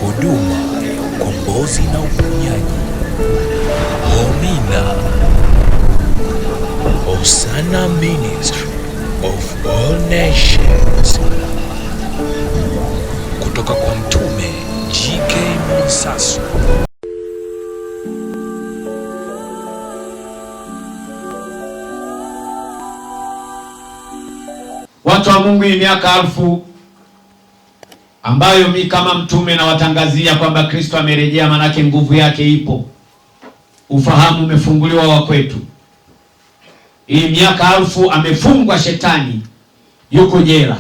huduma ya ukombozi na uponyaji. Homina Hosanna Ministry of All Nations, kutoka kwa Mtume G.K. Mwansasu. Watu wa Mungu, hii miaka 1000 ambayo mimi kama mtume nawatangazia kwamba Kristo amerejea, manake nguvu yake ipo, ufahamu umefunguliwa wa kwetu. Hii miaka 1000 amefungwa shetani, yuko jela,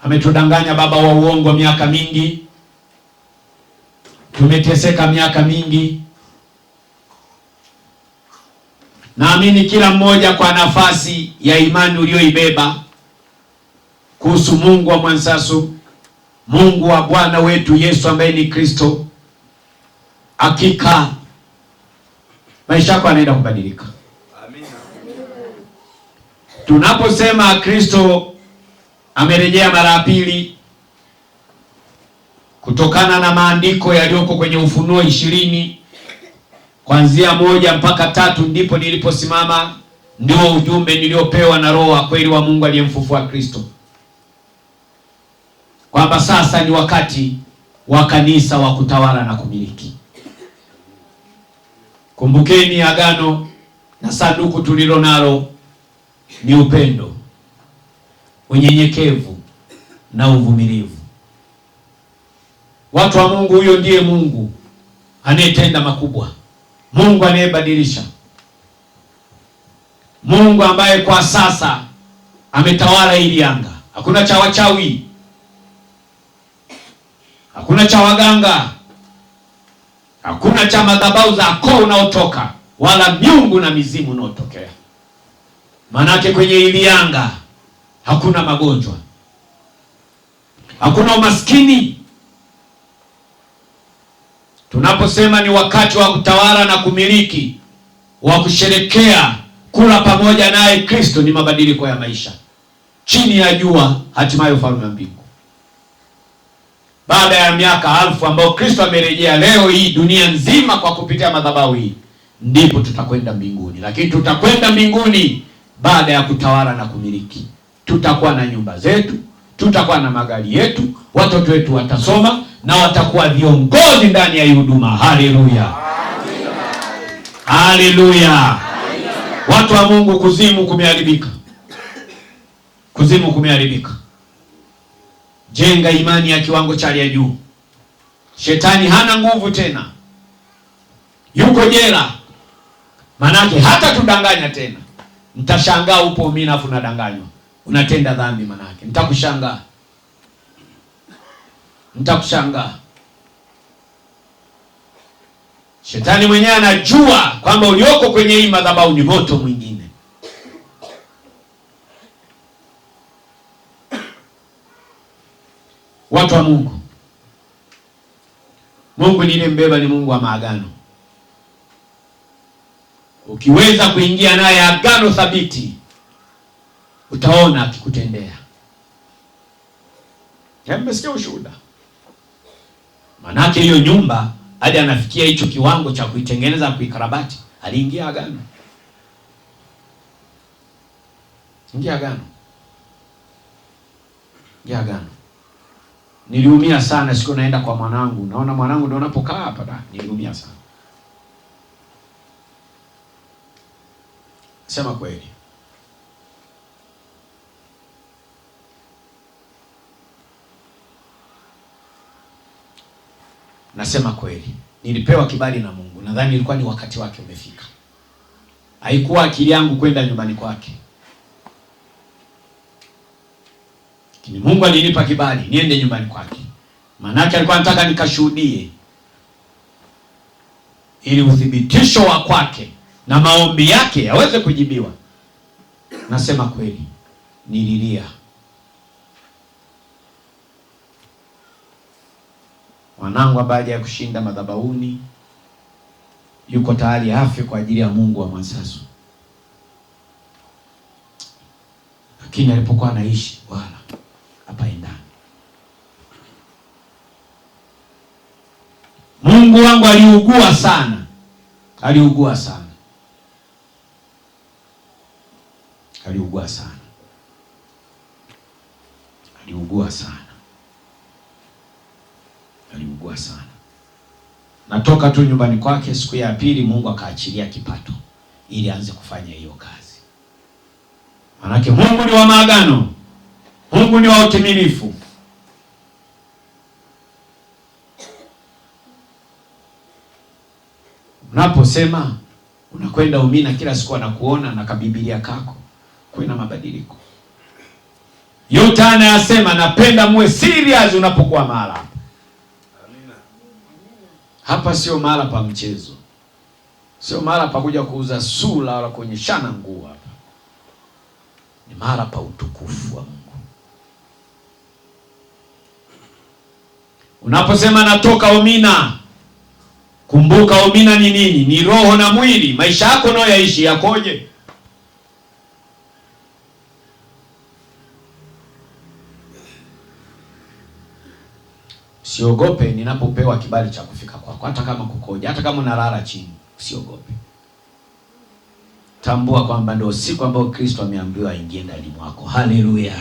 ametudanganya baba wa uongo miaka mingi, tumeteseka miaka mingi. Naamini kila mmoja kwa nafasi ya imani ulioibeba kuhusu Mungu wa Mwansasu, Mungu wa Bwana wetu Yesu ambaye ni Kristo, hakika maisha yako yanaenda kubadilika. Amina. Tunaposema Kristo amerejea mara ya pili, kutokana na maandiko yaliyoko kwenye Ufunuo 20 kuanzia 1 mpaka 3, ndipo niliposimama, ndio ujumbe niliopewa na Roho wa kweli wa Mungu aliyemfufua Kristo, kwamba sasa ni wakati wa kanisa wa kutawala na kumiliki. Kumbukeni agano na sanduku tulilo nalo ni upendo, unyenyekevu na uvumilivu. Watu wa Mungu, huyo ndiye Mungu anayetenda makubwa, Mungu anayebadilisha, Mungu ambaye kwa sasa ametawala hili anga. Hakuna cha wachawi, hakuna cha waganga, hakuna cha madhabahu za koo unaotoka, wala miungu na mizimu unaotokea. Manake kwenye hili anga hakuna magonjwa, hakuna umaskini. Tunaposema ni wakati wa kutawala na kumiliki, wa kusherekea kula pamoja naye Kristo, ni mabadiliko ya maisha chini ya jua, hatimaye ufalme wa mbingu. Baada ya miaka 1000 ambao Kristo amerejea, leo hii dunia nzima kwa kupitia madhabahu hii, ndipo tutakwenda mbinguni. Lakini tutakwenda mbinguni baada ya kutawala na kumiliki. Tutakuwa na nyumba zetu, tutakuwa na magari yetu, watoto wetu watasoma na watakuwa viongozi ndani ya huduma. Haleluya, haleluya. Watu wa Mungu, kuzimu kumeharibika, kuzimu kumeharibika. Jenga imani ya kiwango cha hali ya juu. Shetani hana nguvu tena, yuko jela, manake hata tudanganya tena. Mtashangaa upo mimi afu nadanganywa unatenda dhambi, manake mtakushangaa, mtakushangaa. Shetani mwenyewe anajua kwamba ulioko kwenye hii madhabahu ni moto mwingine. Watu wa Mungu, Mungu niliyembeba ni Mungu wa maagano. Ukiweza kuingia naye agano thabiti, utaona akikutendea. Mmesikia ushuhuda? Manake hiyo nyumba hadi anafikia hicho kiwango cha kuitengeneza, kuikarabati, aliingia agano. Ingia agano, ingia agano. Niliumia sana siku naenda kwa mwanangu, naona mwanangu ndio unapokaa hapa da, niliumia sana. Sema kweli. Nasema kweli. Nilipewa kibali na Mungu. Nadhani ilikuwa ni wakati wake umefika. Haikuwa akili yangu kwenda nyumbani kwake, lakini Mungu alinipa kibali niende nyumbani kwake. Maanake alikuwa anataka nikashuhudie, ili uthibitisho wa kwake na maombi yake yaweze kujibiwa. Nasema kweli, nililia. Mwanangu baada ya kushinda madhabahuni, yuko tayari afe kwa ajili ya Mungu wa Mwansasu. Lakini alipokuwa anaishi wala hapa endani, Mungu wangu aliugua sana, aliugua sana, aliugua sana, aliugua sana, aliugua sana. Natoka tu nyumbani kwake, siku ya pili Mungu akaachilia kipato ili aanze kufanya hiyo kazi. Manake Mungu ni wa maagano, Mungu ni wa utimilifu. Unaposema unakwenda Umina kila siku anakuona na kabibilia kako, kuna mabadiliko. Yote anayasema napenda muwe serious unapokuwa mahali hapa. Amina. Hapa sio mahali pa mchezo. Sio mahali pa kuja kuuza sura wala kuonyeshana nguo hapa. Ni mahali pa utukufu wa Mungu. Unaposema natoka Umina, kumbuka Umina ni nini? Ni roho na mwili. Maisha yako nayo yaishi yakoje? Usiogope ninapopewa kibali cha kufika kwako, hata kama kukoje, hata kama unalala chini, usiogope. Tambua kwamba ndio siku ambayo Kristo ameambiwa aingie ndani mwako. Haleluya.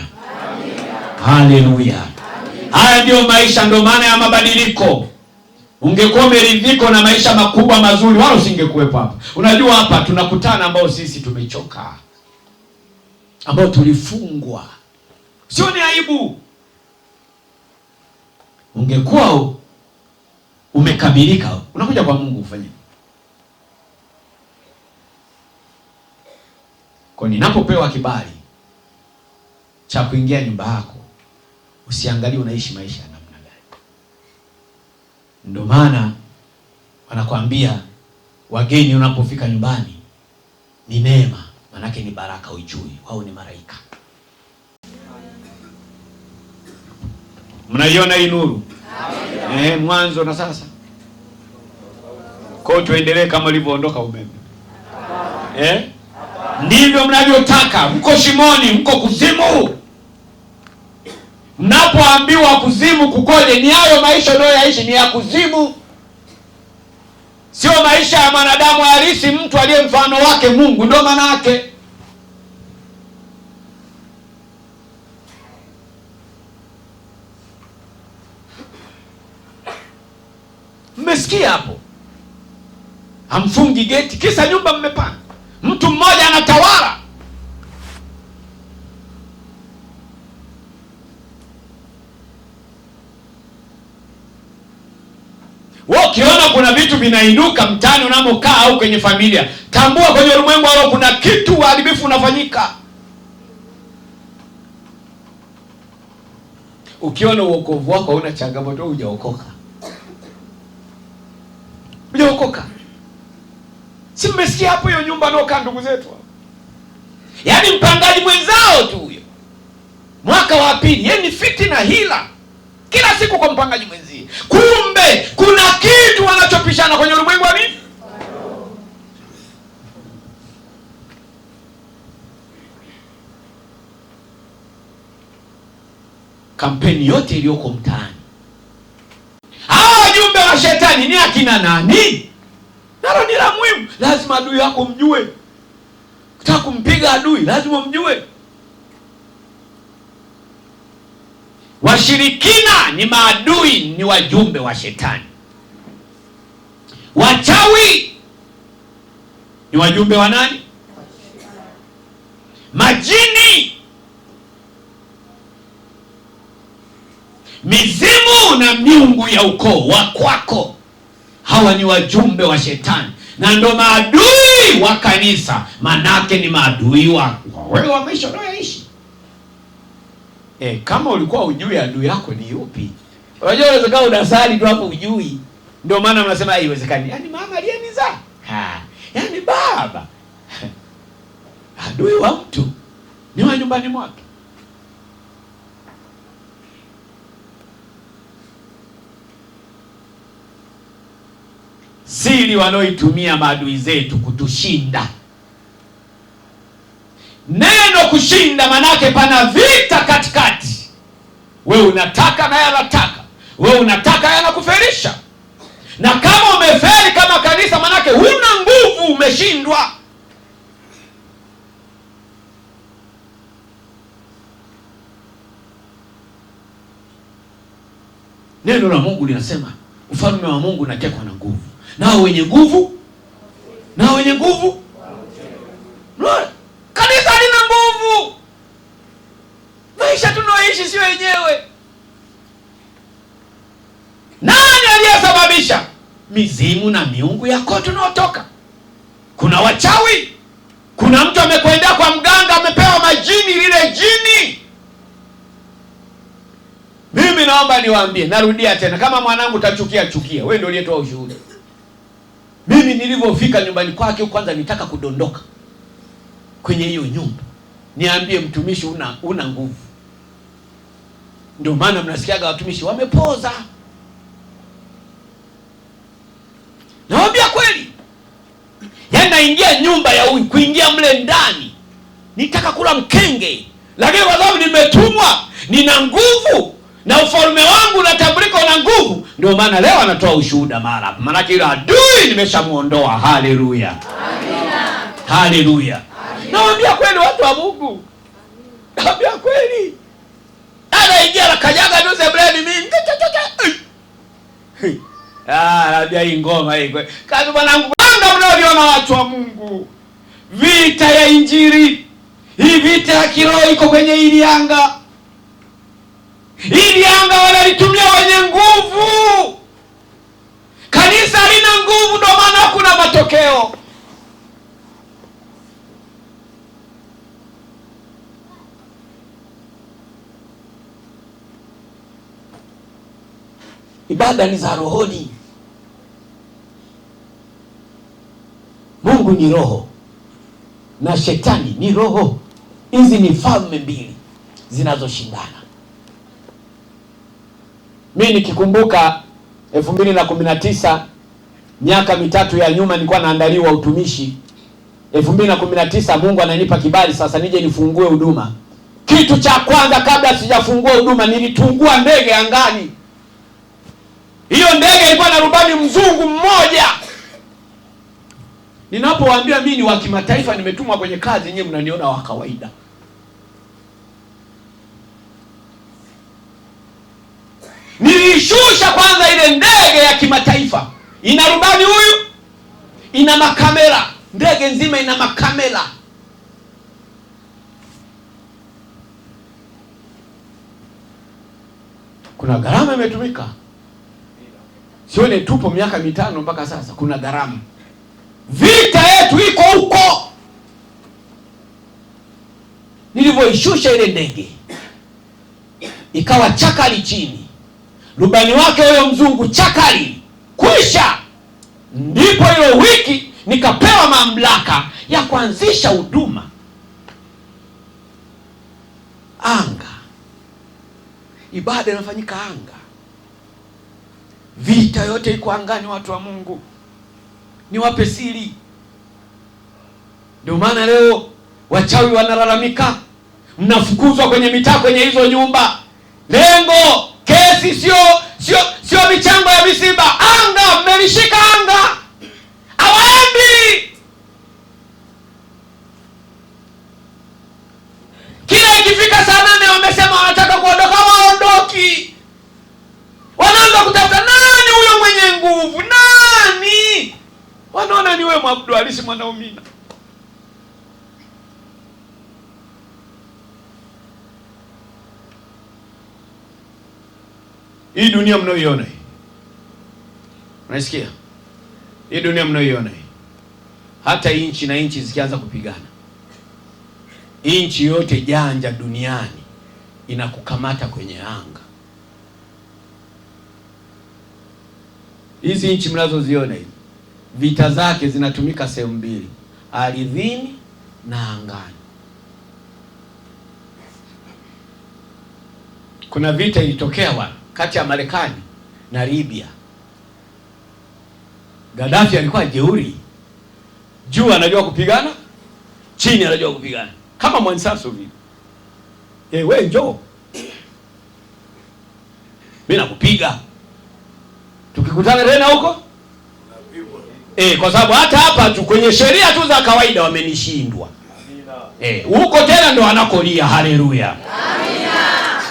Haleluya. Haya ndio maisha, ndio maana ya mabadiliko. Ungekuwa umeridhika na maisha makubwa mazuri, wala usingekuwepo hapa. Unajua hapa tunakutana ambao sisi tumechoka, ambao tulifungwa. Sio ni aibu. Ungekuwa umekamilika, unakuja kwa Mungu ufanye. Kwa ninapopewa kibali cha kuingia nyumba yako, usiangalie unaishi maisha ya namna gani. Ndio maana wanakuambia wageni unapofika nyumbani ni neema, manake ni baraka, ujui wao ni malaika. Mnaiona hii nuru? Mwanzo na sasa. Kwa tuendelee kama ulivyoondoka umeme. Ndivyo mnavyotaka. Mko shimoni, mko kuzimu. Mnapoambiwa kuzimu kukoje, ni hayo maisha ndio yaishi, ni ya kuzimu. Sio maisha ya mwanadamu halisi, mtu aliye mfano wake Mungu, ndio maana yake. Mmesikia hapo? Hamfungi geti kisa nyumba mmepanga. Mtu mmoja anatawala. Wewe ukiona kuna vitu vinainuka mtaani unamokaa au kwenye familia, tambua kwenye ulimwengu wao kuna kitu uharibifu unafanyika. Ukiona uokovu wako hauna changamoto, hujaokoka. Hujaokoka. Si mmesikia hapo hiyo nyumba anaokaa ndugu zetu? Yaani mpangaji mwenzao tu huyo. Mwaka wa pili, yeye ni fitina hila. Kila siku kwa mpangaji mwenzie. Kumbe kuna kitu wanachopishana kwenye ulimwengu wa nini? Kampeni yote iliyoko mtaani, hawa wajumbe wa shetani ni akina nani? Nalo ni la muhimu. Lazima adui yako mjue. Ukitaka kumpiga adui lazima mjue. Washirikina ni maadui, ni wajumbe wa shetani. Wachawi ni wajumbe wa nani? Majini, mizimu na miungu ya ukoo wa kwako, hawa ni wajumbe wa shetani, na ndo maadui wa kanisa. Manake ni maadui wa wewe wa maisha unayoishi. Kama ulikuwa ujui adui yako ni yupi? Unajua unaweza kuwa unasali tu hapo ujui. Ndio maana mnasema haiwezekani. Yaani mama aliyenizaa. Yaani baba. Adui wa mtu ni wa nyumbani mwake. Siri wanaoitumia maadui zetu kutushinda. Neno kushinda manake pana vita katikati. Wewe unataka na yeye anataka. Wewe unataka yeye anakuferisha. Na kama umefeli kama kanisa, manake huna nguvu, umeshindwa. Neno la Mungu linasema ufalme wa Mungu unatekwa na nguvu, nao wenye nguvu kanisa halina nguvu. Maisha tunaoishi sio wenyewe. Nani aliyesababisha? Mizimu na miungu yako tunaotoka. Kuna wachawi, kuna mtu amekwenda kwa mganga, amepewa majini, lile jini. Mimi naomba niwaambie, narudia tena, kama mwanangu utachukia, chukia, wewe ndio uliyetoa ushuhuda. Mimi nilivyofika nyumbani kwake, kwanza nitaka kudondoka kwenye hiyo nyumba, niambie mtumishi, una nguvu. Ndio maana mnasikiaga watumishi wamepoza. Naambia kweli, yaani naingia nyumba ya huyu, kuingia mle ndani nitaka kula mkenge, lakini kwa sababu nimetumwa, nina nguvu na ufalme wangu unatambulika na nguvu, ndio maana leo anatoa ushuhuda mara hapa. Maana ile adui nimeshamuondoa. Haleluya, amina, haleluya. Naambia kweli watu wa Mungu, naambia kweli, anaingia na kanyaga tu sebleni mimi. Naambia hii ngoma hii kweli. Kazi mwanangu, anga mnaoviona watu wa Mungu, vita ya injili, hii vita ya kiroho iko kwenye hili anga. Hili anga wanalitumia wenye nguvu. Kanisa halina nguvu, ndio maana hakuna matokeo. Ibada ni za rohoni. Mungu ni roho na shetani ni roho. Hizi ni falme mbili zinazoshindana. Mimi nikikumbuka 2019, miaka mitatu ya nyuma, nilikuwa naandaliwa utumishi. 2019 Mungu ananipa kibali sasa nije nifungue huduma. Kitu cha kwanza kabla sijafungua huduma, nilitungua ndege angani. Hiyo ndege ilikuwa na rubani mzungu mmoja. Ninapowaambia mimi ni wa kimataifa, nimetumwa kwenye kazi, nyinyi mnaniona wa kawaida. Nilishusha kwanza ile ndege ya kimataifa. Ina rubani huyu, ina makamera, ndege nzima ina makamera. Kuna gharama imetumika. Sione tupo miaka mitano mpaka sasa, kuna gharama. Vita yetu iko huko. Nilivyoishusha ile ndege, ikawa chakali chini. Rubani wake huyo mzungu chakali kwisha. Ndipo hiyo wiki nikapewa mamlaka ya kuanzisha huduma anga. Ibada inafanyika anga. Vita yote iko angani, watu wa Mungu. Niwape siri. Ndio maana leo wachawi wanalalamika, mnafukuzwa kwenye mitaa, kwenye hizo nyumba. Lengo kesi sio michango ya misiba. Anga, mmelishika anga. Hawaendi. Kila ikifika saa 8 wamesema wanataka kuondoka, waondoki. Wanaanza kutafuta nani huyo mwenye nguvu, nani? Wanaona ni wewe Mwabudu Halisi Mwanaumina. Hii dunia mnayoiona hii, unasikia? Hii dunia mnayoiona hii, hata inchi na inchi zikianza kupigana, inchi yote janja duniani inakukamata kwenye anga. Hizi inchi mnazoziona hizi, vita zake zinatumika sehemu mbili, ardhini na angani. Kuna vita ilitokea kati ya Marekani na Libya. Gaddafi alikuwa jeuri. Juu anajua kupigana, chini anajua kupigana. Kama Mwansaso vile. Wewe njoo, mimi nakupiga. Tukikutana tena huko Kwa sababu hata hapa tu kwenye sheria tu za kawaida wamenishindwa. Huko tena ndo wanakolia. Haleluya. Amina.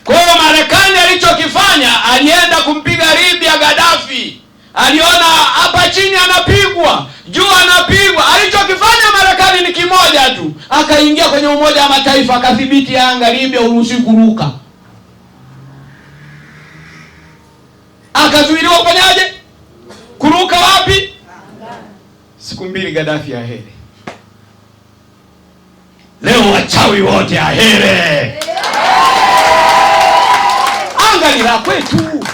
Kwa hiyo Marekani alichokifanya, alienda kumpiga Libya Gaddafi. Aliona hapa chini anapigwa, juu anapigwa. Alichokifanya Marekani ni kimoja tu. Akaingia kwenye Umoja wa Mataifa, akadhibiti anga. Libya uruhusi kuruka. Akazuiliwa kufanyaje? Kuruka wapi? Siku mbili Gaddafi ahere. Leo wachawi wote ahere. Anga ni la kwetu.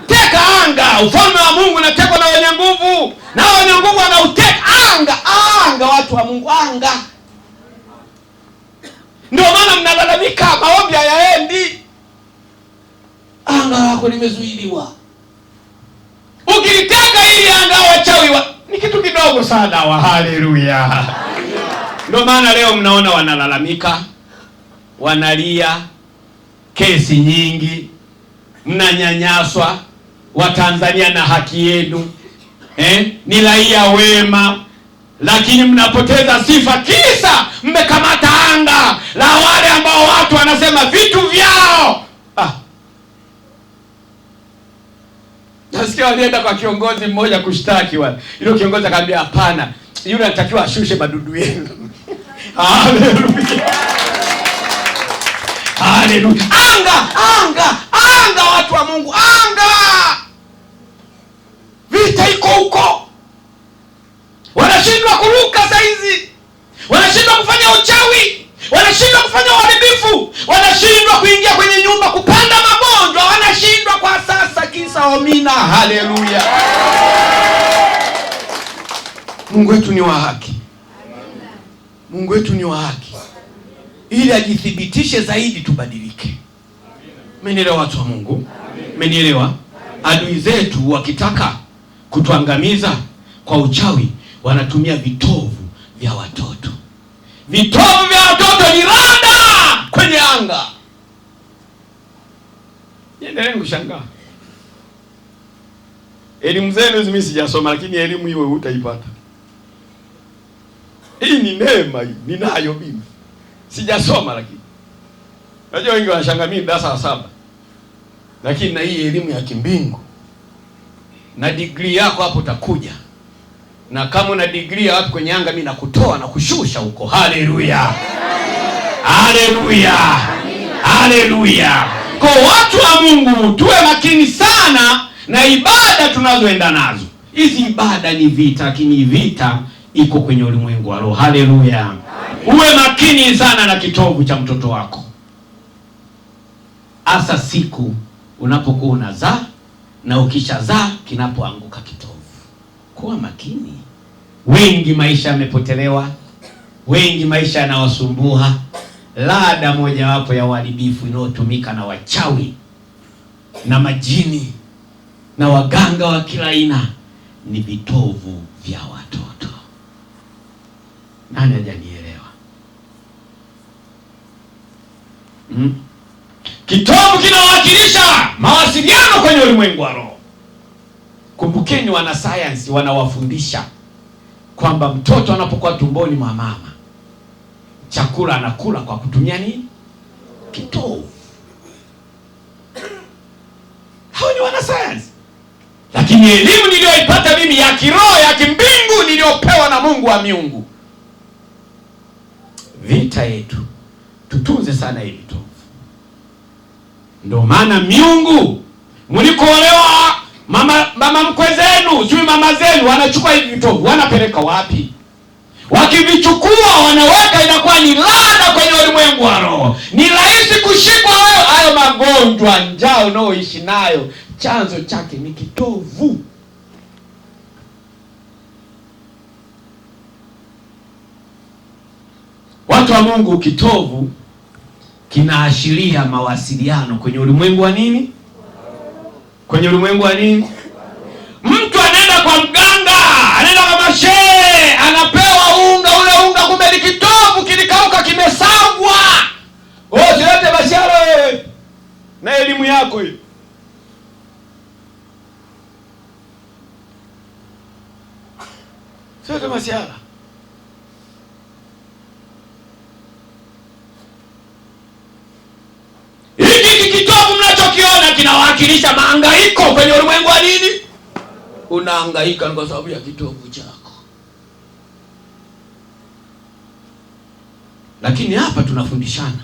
Teka anga. Ufalme wa Mungu unatekwa na wenye nguvu, na wenye nguvu wanauteka anga. Anga, watu wa Mungu, anga. Ndio maana mnalalamika maombi hayaendi. Anga lako limezuiliwa. Ukitaka ili anga wachawi ni kitu kidogo sana. Wa haleluya. Ndio maana leo mnaona wanalalamika, wanalia, kesi nyingi, mnanyanyaswa. Watanzania na haki yenu, ni raia wema, lakini mnapoteza sifa kisa mmekamata anga la wale ambao watu wanasema vitu vyao. Nasikia walienda kwa kiongozi mmoja kushtaki wale. Yule kiongozi akamwambia hapana, yule anatakiwa ashushe madudu yenu. Haleluya. Haleluya. Anga watu wa Mungu, anga. Vita iko huko. Wanashindwa kuruka saizi. Wanashindwa kufanya uchawi. Wanashindwa kufanya uharibifu. Wanashindwa kuingia kwenye nyumba kupanda magonjwa. Wanashindwa kwa sasa kisa omina. Haleluya. Mungu wetu ni wa haki. Mungu wetu ni wa haki. Ili ajithibitishe zaidi tubadilike. Mmenielewa watu wa Mungu? Mmenielewa? Adui zetu wakitaka kutuangamiza kwa uchawi, wanatumia vitovu vya watoto. Vitovu vya watoto ni rada kwenye anga. Niendelee kushangaa. Elimu zenu mimi sijasoma, lakini elimu hiyo utaipata. Hii ni neema, hii ninayo mimi. Sijasoma, lakini unajua wengi wanashangaa mimi darasa la 7. Lakini na hii elimu ya kimbingu. Na degree yako hapo utakuja. Na kama una degree ya wapi kwenye anga, mimi nakutoa na kushusha huko. Haleluya. Haleluya. Haleluya. Kwa watu wa Mungu tuwe makini sana na ibada tunazoenda nazo. Hizi ibada ni vita, lakini vita iko kwenye ulimwengu wa roho. Haleluya. Uwe makini sana na kitovu cha mtoto wako. Hasa siku unapokuwa unazaa na ukishazaa kinapoanguka kitovu. Kuwa makini. Wengi maisha yamepotelewa. Wengi maisha yanawasumbua. Lada moja wapo ya uharibifu inayotumika na wachawi na majini na waganga wa kila aina ni vitovu vya watoto. Nani hajanielewa? Kitovu kinawakilisha mawasiliano kwenye ulimwengu wa roho. Kumbukeni, wanasayansi wanawafundisha kwamba mtoto anapokuwa tumboni mwa mama, chakula anakula kwa kutumia nini? Kitovu. Hao ni wanasayansi. Lakini elimu niliyoipata mimi ya kiroho, ya kimbingu, niliyopewa na Mungu wa miungu, vita yetu tutunze sana hili vitovu. Ndio maana miungu mlikoolewa, mama mkwe zenu, sio mama zenu, wanachukua hivi vitovu, wanapeleka wapi? Wakivichukua wanaweka, inakuwa ni laana kwenye ulimwengu wa roho. Ni rahisi kushikwa wewe. Hayo magonjwa, njaa unaoishi nayo, chanzo chake ni kitovu. Watu wa Mungu, kitovu kinaashiria mawasiliano kwenye ulimwengu wa nini? Kwenye ulimwengu wa nini? Mtu anaenda kwa mganga, anaenda kwa mashehe, anapewa unga, ule unga kumbe ni kitovu, kilikauka, kimesagwa. Silete bashara wewe na elimu yako hiyo. kinawakilisha mahangaiko kwenye ulimwengu wa nini? Unahangaika kwa sababu ya kitovu chako. Lakini hapa tunafundishana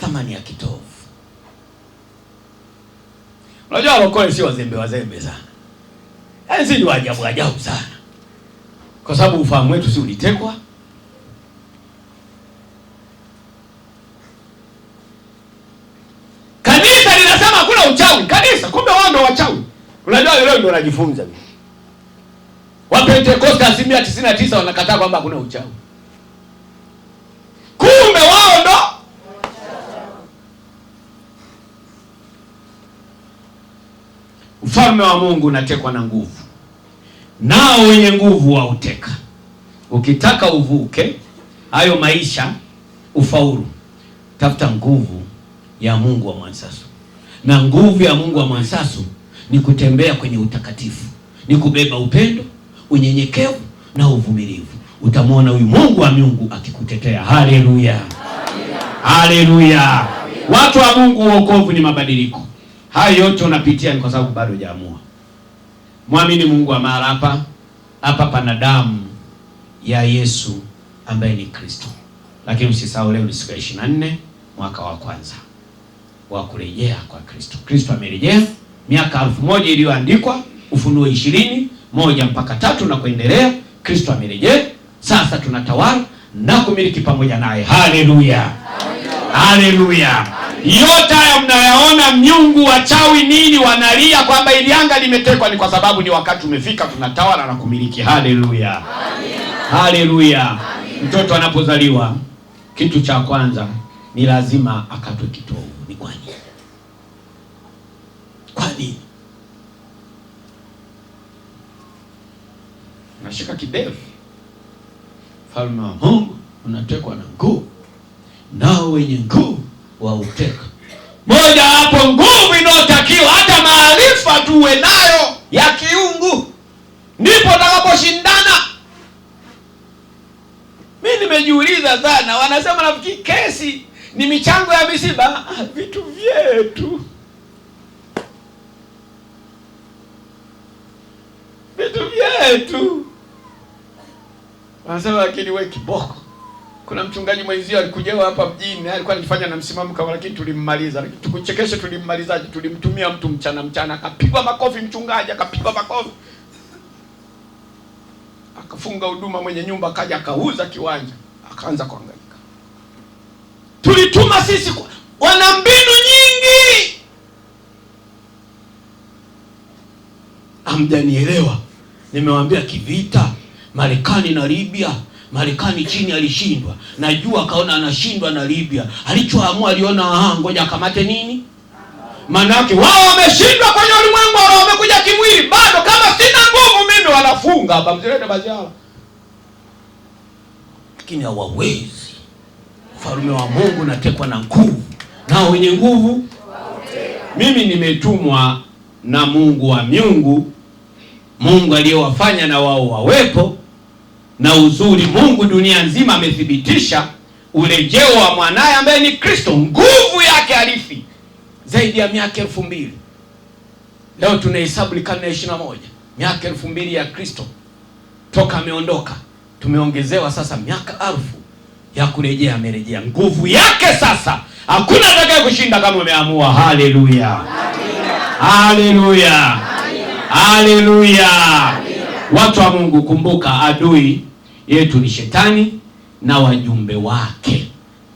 thamani ya kitovu. Unajua walokole si wazembe sana. Yaani si ni ajabu sana. Kwa sababu ufahamu wetu si ulitekwa. Kanisa linasema hakuna uchawi. Kanisa kumbe wao ndio wachawi. Unajua leo ndio wanajifunza. Wapentekoste 99% wanakataa kwamba hakuna uchawi. Kumbe wao ndo ufalme wa Mungu unatekwa na nguvu, nao wenye nguvu wauteka. Ukitaka uvuke hayo maisha, ufaulu, tafuta nguvu ya Mungu wa Mwansasu. Na nguvu ya Mungu wa Mwansasu ni kutembea kwenye utakatifu, ni kubeba upendo, unyenyekevu na uvumilivu. Utamwona huyu Mungu wa miungu akikutetea. Haleluya, haleluya. Watu wa Mungu, wokovu ni mabadiliko. Hayo yote unapitia ni kwa sababu bado hujaamua. Muamini Mungu wa mahali hapa. Hapa pana damu ya Yesu ambaye ni Kristo. Lakini usisahau leo ni siku ya 24 mwaka wa kwanza wa kurejea kwa Kristo. Kristo amerejea miaka 1000 iliyoandikwa Ufunuo 20:1-3 na kuendelea. Kristo amerejea. Sasa tunatawala na kumiliki pamoja naye. Haleluya, haleluya. Yote haya mnayaona, miungu, wachawi, nini wanalia kwamba ili anga limetekwa, ni kwa sababu ni wakati umefika tunatawala na kumiliki. Haleluya, haleluya. Mtoto anapozaliwa kitu cha kwanza ni lazima akatwe kitovu. Ni kwa nini? Kwa nini? Nashika kidevu. Falme wa Mungu unatekwa na nguvu, nao wenye nguvu wauteka. Moja hapo nguvu inayotakiwa, hata maarifa tuwe nayo ya kiungu, ndipo tutakaposhindana. Mimi nimejiuliza sana, wanasema nafikiri kesi ni michango ya misiba. Vitu vyetu, vitu vyetu wanasema, lakini wewe kiboko. Kuna mchungaji mwenzio alikuja hapa mjini, alikuwa anifanya na msimamo kama, lakini tulimmaliza. Lakini tukuchekeshe, tulimmalizaje? Tulimtumia mtu mchana akapigwa makofi, mchungaji akapigwa makofi, akafunga huduma. Mwenye nyumba akaja akauza kiwanja, akaanza kuhangaika. Tulituma sisi, wana mbinu nyingi. Hamjanielewa. Nimewaambia kivita, Marekani na Libya. Marekani chini alishindwa, najua akaona anashindwa na Libya. Alichoamua aliona ngoja akamate nini? Maana yake wao wameshindwa kwenye ulimwengu, wao wamekuja kimwili. Bado kama sina nguvu mimi, wanafunga hapa mzilete baziala. Lakini hawawezi. Ufalme wa Mungu unatekwa na nguvu, nao wenye nguvu. Mimi nimetumwa na Mungu wa miungu, Mungu aliyewafanya na wao wawepo. Na uzuri, Mungu dunia nzima amethibitisha urejeo wa mwanaye ambaye ni Kristo. Nguvu yake halifi zaidi ya miaka 2000. Leo tunahesabu karne 21, miaka 2000 ya Kristo toka ameondoka. Tumeongezewa sasa miaka 1000 ya kurejea. Amerejea, nguvu yake sasa hakuna atakaye kushinda kama umeamua. Haleluya, haleluya, haleluya. Watu wa Mungu, kumbuka adui yetu ni Shetani na wajumbe wake.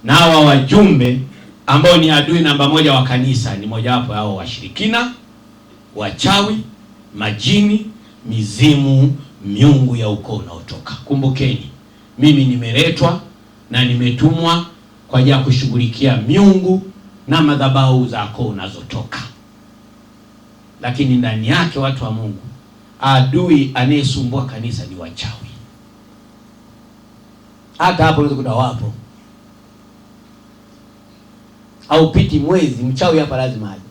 Na hawa wajumbe ambao ni adui namba 1 wa kanisa ni mojawapo hao washirikina, wachawi, majini, mizimu, miungu ya ukoo unaotoka. Kumbukeni, mimi nimeletwa na nimetumwa kwa ajili ya kushughulikia miungu na madhabahu za ukoo unazotoka. Lakini ndani yake, watu wa Mungu, adui anayesumbua kanisa ni wachawi. Hata hapo unaweza kuta wapo. Au piti mwezi mchawi hapa lazima aje.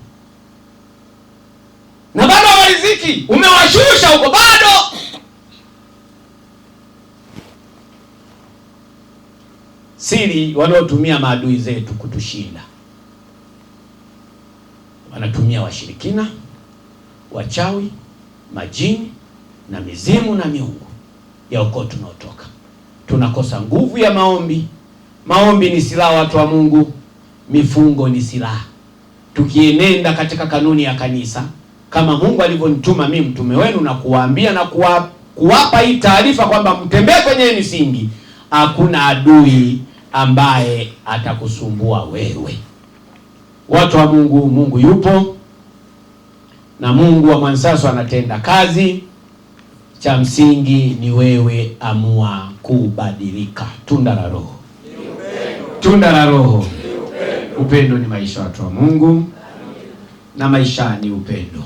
Na bado hawaliziki, umewashusha huko bado. Siri wanaotumia maadui zetu kutushinda. Wanatumia washirikina, wachawi, majini na mizimu na miungu ya ukoo tunaotoka. Tunakosa nguvu ya maombi. Maombi ni silaha, watu wa Mungu. Mifungo ni silaha. Tukienenda katika kanuni ya kanisa kama Mungu alivyonituma mimi mtume wenu, na kuwaambia na kuwapa hii taarifa kwamba mtembee kwenye misingi, hakuna adui ambaye atakusumbua wewe. Watu wa Mungu, Mungu yupo na Mungu wa Mwansaso anatenda kazi. Cha msingi ni wewe amua kubadilika. Tunda la Roho, tunda la Roho. Upendo ni maisha, watu wa Mungu, na maisha ni upendo.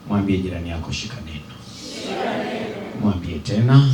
Mwambie jirani yako, shika neno. Mwambie tena.